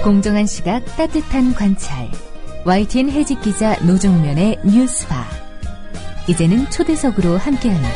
공정한 시각, 따뜻한 관찰. YTN 해직 기자 노종면의 뉴스바. 이제는 초대석으로 함께합니다.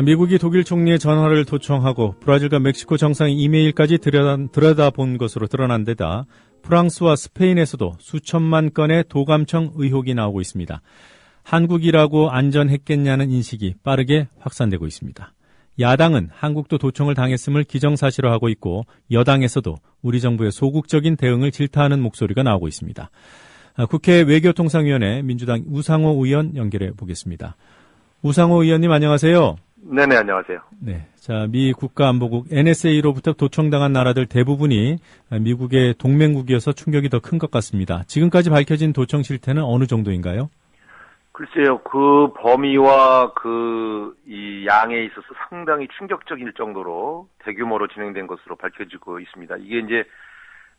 미국이 독일 총리의 전화를 도청하고 브라질과 멕시코 정상의 이메일까지 들여다본 것으로 드러난 데다 프랑스와 스페인에서도 수천만 건의 도감청 의혹이 나오고 있습니다. 한국이라고 안전했겠냐는 인식이 빠르게 확산되고 있습니다. 야당은 한국도 도청을 당했음을 기정사실화하고 있고 여당에서도 우리 정부의 소극적인 대응을 질타하는 목소리가 나오고 있습니다. 국회 외교통상위원회 민주당 우상호 의원 연결해 보겠습니다. 우상호 의원님 안녕하세요. 네네, 안녕하세요. 네, 자, 미 국가안보국 NSA로부터 도청당한 나라들 대부분이 미국의 동맹국이어서 충격이 더 큰 것 같습니다. 지금까지 밝혀진 도청 실태는 어느 정도인가요? 글쎄요, 그 범위와 이 양에 있어서 상당히 충격적일 정도로 대규모로 진행된 것으로 밝혀지고 있습니다. 이게 이제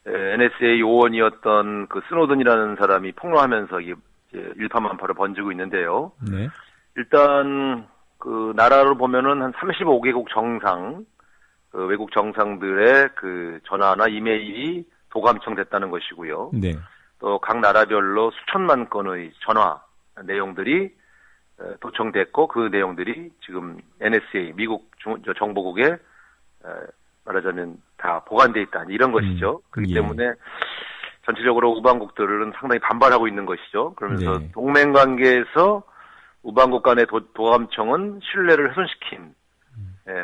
NSA 요원이었던 그 스노든이라는 사람이 폭로하면서 이게 일파만파로 번지고 있는데요. 네. 일단 그 나라로 보면은 한 35개국 정상, 그 외국 정상들의 그 전화나 이메일이 도감청됐다는 것이고요. 네. 또 각 나라별로 수천만 건의 전화 내용들이 도청됐고 그 내용들이 지금 NSA 미국 정보국에 말하자면 다 보관돼 있다 이런 것이죠. 그렇기 때문에 전체적으로 우방국들은 상당히 반발하고 있는 것이죠. 그러면서 네. 동맹 관계에서 우방국 간의 도감청은 신뢰를 훼손시킨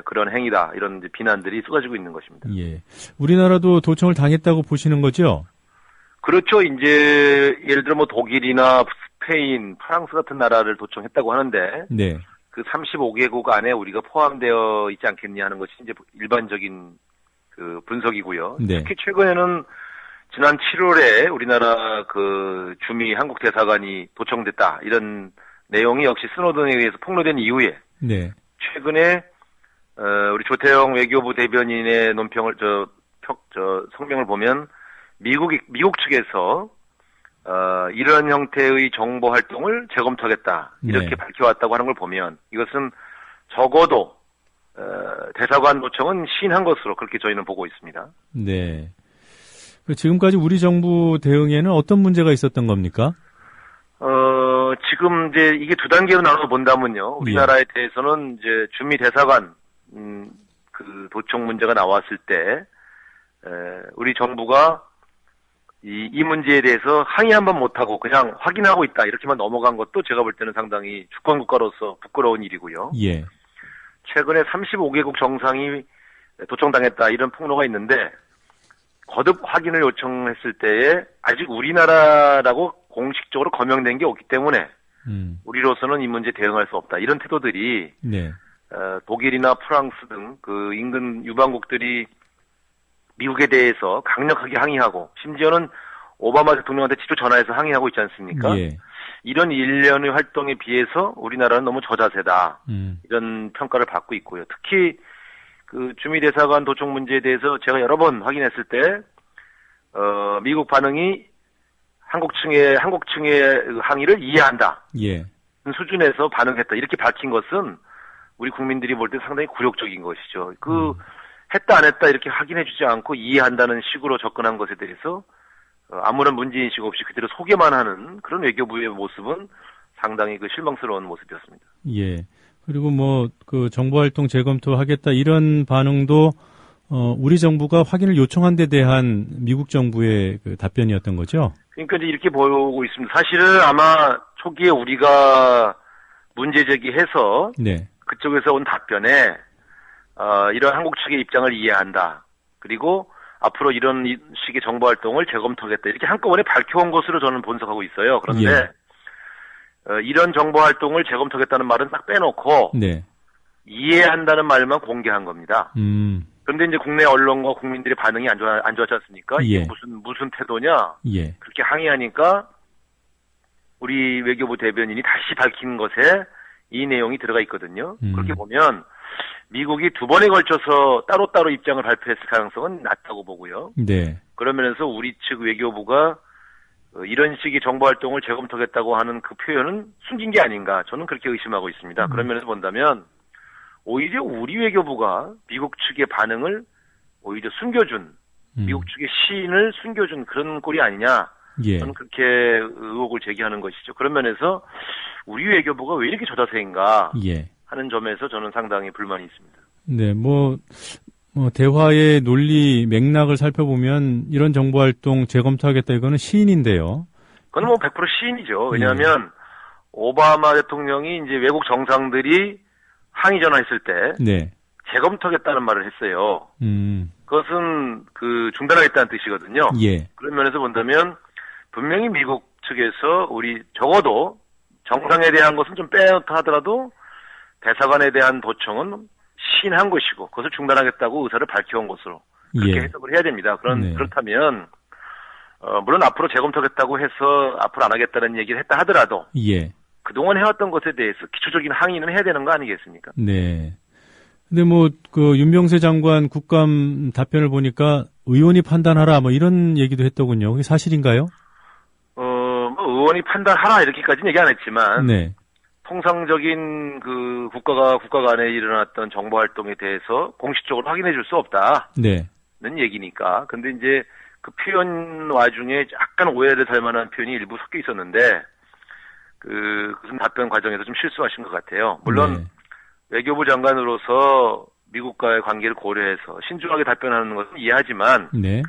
그런 행위다 이런 이제 비난들이 쏟아지고 있는 것입니다. 예, 우리나라도 도청을 당했다고 보시는 거죠? 그렇죠. 이제 예를 들어 뭐 독일이나 스페인, 프랑스 같은 나라를 도청했다고 하는데 네. 그 35개국 안에 우리가 포함되어 있지 않겠냐 하는 것이 이제 일반적인 그 분석이고요. 네. 특히 최근에는 지난 7월에 우리나라 그 주미 한국 대사관이 도청됐다 이런 내용이 역시 스노든에 의해서 폭로된 이후에 네. 최근에 우리 조태영 외교부 대변인의 논평을 성명을 보면 미국 측에서 이런 형태의 정보 활동을 재검토하겠다 이렇게 네. 밝혀왔다고 하는 걸 보면 이것은 적어도 대사관 도청은 시인한 것으로 그렇게 저희는 보고 있습니다. 네. 지금까지 우리 정부 대응에는 어떤 문제가 있었던 겁니까? 지금 이제 이게 두 단계로 나눠서 본다면요. 우리나라에 대해서는 이제 주미 대사관 그 도청 문제가 나왔을 때 우리 정부가 이 문제에 대해서 항의 한번 못하고 그냥 확인하고 있다 이렇게만 넘어간 것도 제가 볼 때는 상당히 주권 국가로서 부끄러운 일이고요. 예. 최근에 35개국 정상이 도청당했다 이런 폭로가 있는데 거듭 확인을 요청했을 때에 아직 우리나라라고 공식적으로 거명된 게 없기 때문에 우리로서는 이 문제에 대응할 수 없다 이런 태도들이 네. 독일이나 프랑스 등 그 인근 유방국들이 미국에 대해서 강력하게 항의하고 심지어는 오바마 대통령한테 직접 전화해서 항의하고 있지 않습니까? 예. 이런 일련의 활동에 비해서 우리나라는 너무 저자세다. 이런 평가를 받고 있고요. 특히 그 주미 대사관 도청 문제에 대해서 제가 여러 번 확인했을 때 미국 반응이 한국 측의 항의를 이해한다. 예. 수준에서 반응했다. 이렇게 밝힌 것은 우리 국민들이 볼 때 상당히 굴욕적인 것이죠. 했다 안 했다 이렇게 확인해주지 않고 이해한다는 식으로 접근한 것에 대해서 아무런 문제인식 없이 그대로 소개만 하는 그런 외교부의 모습은 상당히 그 실망스러운 모습이었습니다. 예. 그리고 뭐 그 정보활동 재검토하겠다 이런 반응도 우리 정부가 확인을 요청한 데 대한 미국 정부의 그 답변이었던 거죠? 그러니까 이제 이렇게 보고 있습니다. 사실은 아마 초기에 우리가 문제 제기해서 네. 그쪽에서 온 답변에 이런 한국 측의 입장을 이해한다. 그리고 앞으로 이런 식의 정보 활동을 재검토하겠다. 이렇게 한꺼번에 밝혀온 것으로 저는 분석하고 있어요. 그런데 이런 정보 활동을 재검토하겠다는 말은 딱 빼놓고 네. 이해한다는 말만 공개한 겁니다. 그런데 이제 국내 언론과 국민들의 반응이 안 좋았지 않습니까? 이게 무슨 태도냐? 예. 그렇게 항의하니까 우리 외교부 대변인이 다시 밝힌 것에 이 내용이 들어가 있거든요. 그렇게 보면 미국이 두 번에 걸쳐서 따로따로 입장을 발표했을 가능성은 낮다고 보고요. 네. 그러면서 우리 측 외교부가 이런 식의 정보 활동을 재검토하겠다고 하는 그 표현은 숨긴 게 아닌가 저는 그렇게 의심하고 있습니다. 그런 면에서 본다면 오히려 우리 외교부가 미국 측의 반응을 오히려 숨겨준, 미국 측의 시인을 숨겨준 그런 꼴이 아니냐. 예. 저는 그렇게 의혹을 제기하는 것이죠. 그런 면에서 우리 외교부가 왜 이렇게 저자세인가 예. 하는 점에서 저는 상당히 불만이 있습니다. 네, 대화의 논리 맥락을 살펴보면 이런 정보 활동 재검토하겠다 이거는 시인인데요. 그건 100% 시인이죠. 왜냐하면 오바마 대통령이 이제 외국 정상들이 항의 전화했을 때 네. 재검토하겠다는 말을 했어요. 그것은 중단하겠다는 뜻이거든요. 예. 그런 면에서 본다면 분명히 미국 측에서 우리 적어도 정상에 대한 것은 좀 빼놓다 하더라도 대사관에 대한 도청은 시인한 것이고 그것을 중단하겠다고 의사를 밝혀온 것으로 그렇게 해석을 해야 됩니다. 그렇다면 물론 앞으로 재검토하겠다고 해서 앞으로 안 하겠다는 얘기를 했다 하더라도 예. 그동안 해왔던 것에 대해서 기초적인 항의는 해야 되는 거 아니겠습니까? 네. 근데 윤병세 장관 국감 답변을 보니까 의원이 판단하라 이런 얘기도 했더군요. 그게 사실인가요? 의원이 판단하라 이렇게까지는 얘기 안 했지만 네. 통상적인 국가 간에 일어났던 정보 활동에 대해서 공식적으로 확인해 줄 수 없다. 네. 는 얘기니까. 근데 이제 그 표현 와중에 약간 오해를 살 만한 표현이 일부 섞여 있었는데 무슨 답변 과정에서 좀 실수하신 것 같아요. 물론 네. 외교부 장관으로서 미국과의 관계를 고려해서 신중하게 답변하는 것은 이해하지만 네.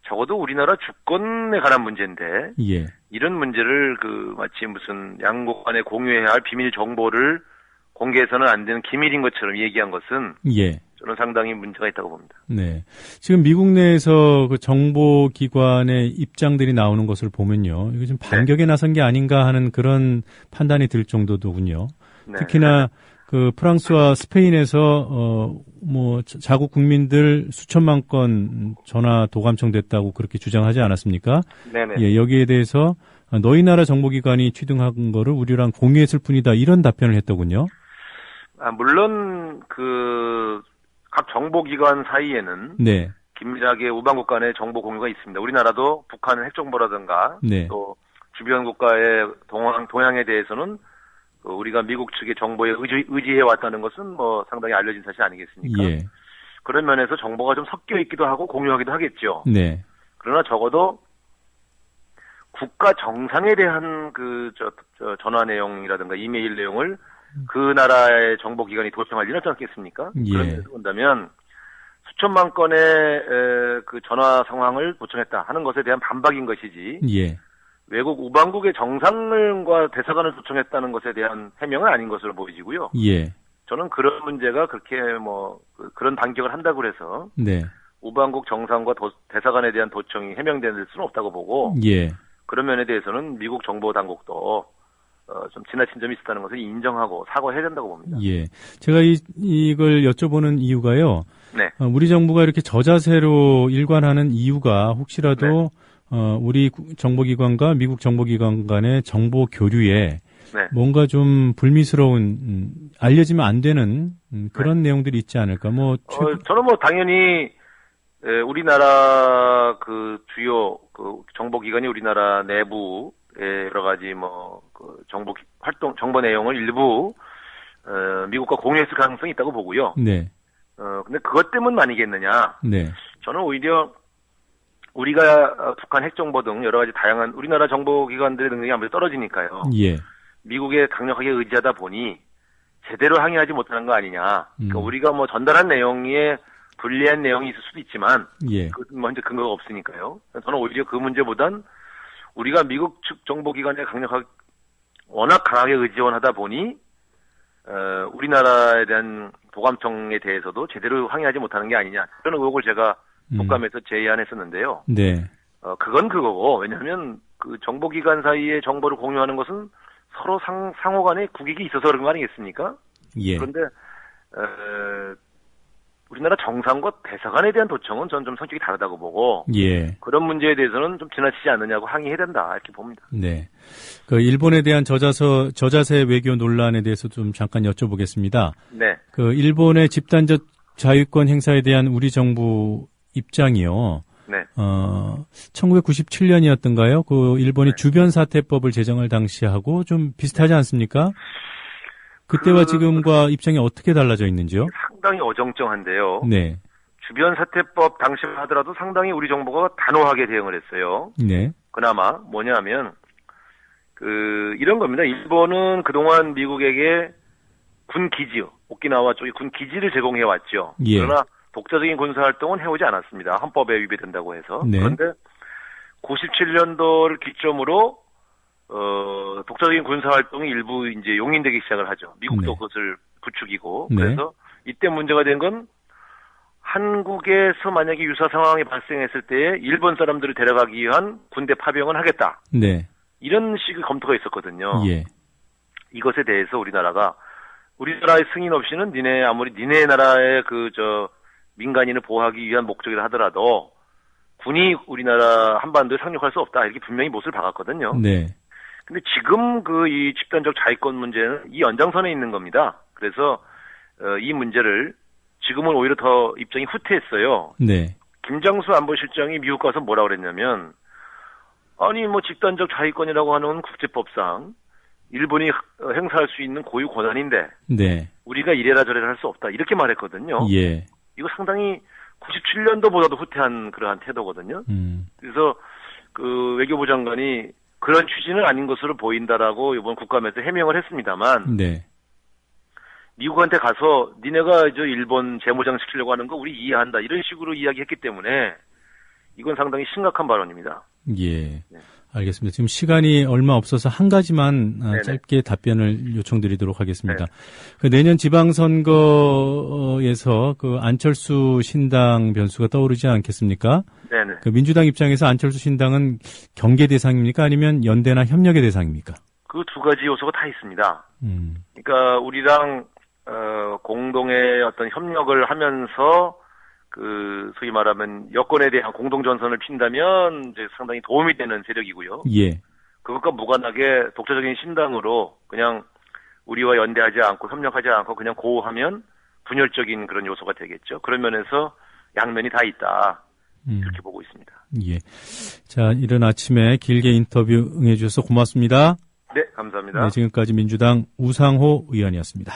적어도 우리나라 주권에 관한 문제인데 예. 이런 문제를 마치 무슨 양국 간에 공유해야 할 비밀 정보를 공개해서는 안 되는 기밀인 것처럼 얘기한 것은 예. 저는 상당히 문제가 있다고 봅니다. 네. 지금 미국 내에서 정보기관의 입장들이 나오는 것을 보면요. 이거 좀 반격에 나선 게 아닌가 하는 그런 판단이 들 정도더군요. 네. 특히나 프랑스와 스페인에서 자국 국민들 수천만 건 전화 도감청됐다고 그렇게 주장하지 않았습니까? 네네. 예, 여기에 대해서 너희 나라 정보기관이 취등한 거를 우리랑 공유했을 뿐이다 이런 답변을 했더군요. 물론 각 정보기관 사이에는 네. 긴밀하게 우방국 간의 정보 공유가 있습니다. 우리나라도 북한 핵정보라든가 네. 또 주변 국가의 동향에 대해서는 우리가 미국 측의 정보에 의지해 왔다는 것은 상당히 알려진 사실 아니겠습니까? 예. 그런 면에서 정보가 좀 섞여 있기도 하고 공유하기도 하겠죠. 네. 그러나 적어도 국가 정상에 대한 전화 내용이라든가 이메일 내용을 그 나라의 정보기관이 도청할 리는 없지 않겠습니까? 예. 그런 면에서 본다면 수천만 건의 전화 상황을 도청했다 하는 것에 대한 반박인 것이지 예. 외국 우방국의 정상과 대사관을 도청했다는 것에 대한 해명은 아닌 것으로 보이지고요. 예. 저는 그런 문제가 그렇게 그런 반격을 한다고 해서 네. 우방국 정상과 대사관에 대한 도청이 해명될 수는 없다고 보고 예. 그런 면에 대해서는 미국 정보 당국도 좀 지나친 점이 있었다는 것을 인정하고 사과해야 된다고 봅니다. 예. 제가 이걸 여쭤보는 이유가요. 네. 우리 정부가 이렇게 저자세로 일관하는 이유가 혹시라도 우리 정보기관과 미국 정보기관 간의 정보 교류에 네. 뭔가 좀 불미스러운 알려지면 안 되는 그런 내용들이 있지 않을까? 저는 당연히 우리나라 주요 정보기관이 우리나라 내부의 여러 가지 정보 활동 정보 내용을 일부 미국과 공유했을 가능성이 있다고 보고요. 네. 근데 그것 때문 아니겠느냐? 네. 저는 오히려 우리가 북한 핵정보 등 여러 가지 다양한 우리나라 정보기관들의 능력이 아무래도 떨어지니까요. 예. 미국에 강력하게 의지하다 보니 제대로 항의하지 못하는 거 아니냐. 그러니까 우리가 전달한 내용에 불리한 내용이 있을 수도 있지만, 예. 그것은 현재 근거가 없으니까요. 저는 오히려 그 문제보단 우리가 미국 측 정보기관에 워낙 강하게 의지원하다 보니, 우리나라에 대한 도감청에 대해서도 제대로 항의하지 못하는 게 아니냐. 그런 의혹을 제가 국감에서 제의안했었는데요. 네. 그건 그거고, 왜냐하면 정보기관 사이에 정보를 공유하는 것은 서로 상호 간에 국익이 있어서 그런 거 아니겠습니까? 예. 그런데, 우리나라 정상과 대사관에 대한 도청은 저는 좀 성격이 다르다고 보고, 예. 그런 문제에 대해서는 좀 지나치지 않느냐고 항의해야 된다, 이렇게 봅니다. 네. 일본에 대한 저자세 외교 논란에 대해서 좀 잠깐 여쭤보겠습니다. 네. 일본의 집단적 자유권 행사에 대한 우리 정부 입장이요. 네. 1997년이었던가요? 일본이 주변 사태법을 제정할 당시하고 좀 비슷하지 않습니까? 그때와 지금과 입장이 어떻게 달라져 있는지요? 상당히 어정쩡한데요. 네. 주변 사퇴법 당시만 하더라도 상당히 우리 정부가 단호하게 대응을 했어요. 네. 그나마 뭐냐면 이런 겁니다. 일본은 그동안 미국에게 군 기지요. 오키나와 쪽에 군 기지를 제공해 왔죠. 예. 그러나 독자적인 군사 활동은 해오지 않았습니다. 헌법에 위배된다고 해서. 네. 그런데 97년도를 기점으로 독자적인 군사 활동이 일부 이제 용인되기 시작을 하죠. 미국도 네. 그것을 부추기고. 네. 그래서 이때 문제가 된 건 한국에서 만약에 유사 상황이 발생했을 때에 일본 사람들을 데려가기 위한 군대 파병은 하겠다. 네. 이런 식의 검토가 있었거든요. 예. 이것에 대해서 우리나라의 승인 없이는 니네 나라의 민간인을 보호하기 위한 목적이라 하더라도 군이 우리나라 한반도에 상륙할 수 없다. 이렇게 분명히 못을 박았거든요. 네. 근데 지금 이 집단적 자위권 문제는 이 연장선에 있는 겁니다. 그래서 이 문제를 지금은 오히려 더 입장이 후퇴했어요. 네. 김장수 안보실장이 미국 가서 뭐라고 그랬냐면 아니 집단적 자위권이라고 하는 국제법상 일본이 행사할 수 있는 고유 권한인데 네. 우리가 이래라 저래라 할 수 없다. 이렇게 말했거든요. 예. 이거 상당히 97년도보다도 후퇴한 그러한 태도거든요. 그래서 외교부 장관이 그런 취지는 아닌 것으로 보인다라고 이번 국감에서 해명을 했습니다만 네. 미국한테 가서 니네가 일본 재무장 시키려고 하는 거 우리 이해한다. 이런 식으로 이야기했기 때문에 이건 상당히 심각한 발언입니다. 예. 네. 알겠습니다. 지금 시간이 얼마 없어서 한 가지만 네네. 짧게 답변을 요청드리도록 하겠습니다. 네. 내년 지방선거에서 안철수 신당 변수가 떠오르지 않겠습니까? 네네. 민주당 입장에서 안철수 신당은 경계 대상입니까? 아니면 연대나 협력의 대상입니까? 그 두 가지 요소가 다 있습니다. 음. 그러니까 우리랑 공동의 어떤 협력을 하면서 소위 말하면 여권에 대한 공동 전선을 핀다면 이제 상당히 도움이 되는 세력이고요. 예. 그것과 무관하게 독자적인 신당으로 그냥 우리와 연대하지 않고 협력하지 않고 그냥 고하면 분열적인 그런 요소가 되겠죠. 그런 면에서 양면이 다 있다. 그렇게 보고 있습니다. 예. 자, 이른 아침에 길게 인터뷰 응해주셔서 고맙습니다. 네, 감사합니다. 네, 지금까지 민주당 우상호 의원이었습니다.